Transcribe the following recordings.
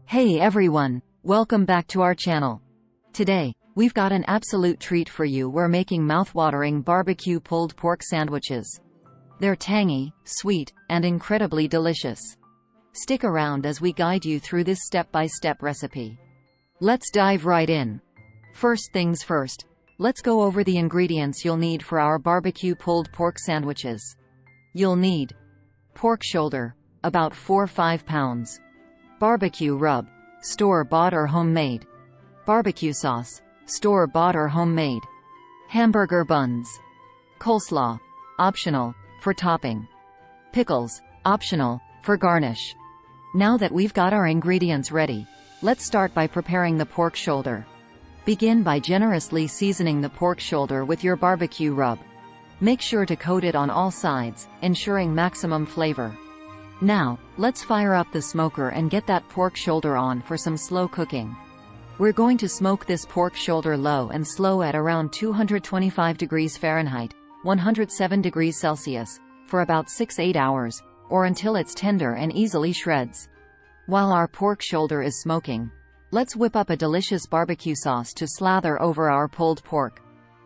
Hey everyone, welcome back to our channel. Today, we've got an absolute treat for you. We're making mouthwatering barbecue pulled pork sandwiches. They're tangy, sweet, and incredibly delicious. Stick around as we guide you through this step-by-step recipe. Let's dive right in. First things first, let's go over the ingredients you'll need for our barbecue pulled pork sandwiches. You'll need pork shoulder, about 4-5 pounds. Barbecue rub, store-bought or homemade. Barbecue sauce, store-bought or homemade. Hamburger buns. Coleslaw, optional, for topping. Pickles, optional, for garnish. Now that we've got our ingredients ready, let's start by preparing the pork shoulder. Begin by generously seasoning the pork shoulder with your barbecue rub. Make sure to coat it on all sides, ensuring maximum flavor. Now, let's fire up the smoker and get that pork shoulder on for some slow cooking. We're going to smoke this pork shoulder low and slow at around 225 degrees Fahrenheit, 107 degrees Celsius, for about 6-8 hours, or until it's tender and easily shreds. While our pork shoulder is smoking, let's whip up a delicious barbecue sauce to slather over our pulled pork.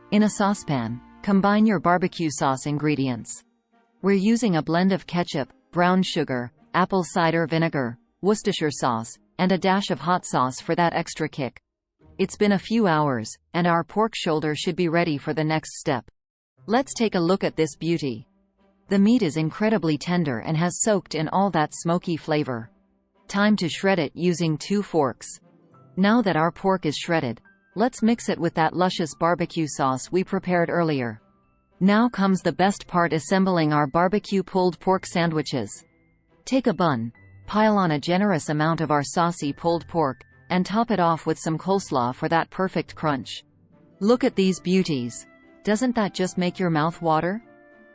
In a saucepan, combine your barbecue sauce ingredients. We're using a blend of ketchup, brown sugar, apple cider vinegar, Worcestershire sauce, and a dash of hot sauce for that extra kick. It's been a few hours, and our pork shoulder should be ready for the next step. Let's take a look at this beauty. The meat is incredibly tender and has soaked in all that smoky flavor. Time to shred it using 2 forks. Now that our pork is shredded, let's mix it with that luscious barbecue sauce we prepared earlier. Now comes the best part: assembling our barbecue pulled pork sandwiches. Take a bun, pile on a generous amount of our saucy pulled pork, and top it off with some coleslaw for that perfect crunch. Look at these beauties. Doesn't that just make your mouth water?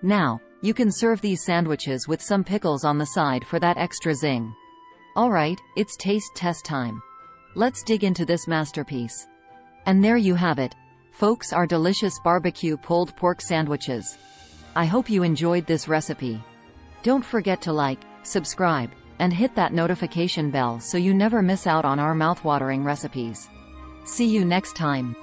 Now, you can serve these sandwiches with some pickles on the side for that extra zing. Alright, it's taste test time. Let's dig into this masterpiece. And there you have it, folks, our delicious barbecue pulled pork sandwiches. I hope you enjoyed this recipe. Don't forget to like, subscribe, and hit that notification bell so you never miss out on our mouthwatering recipes. See you next time.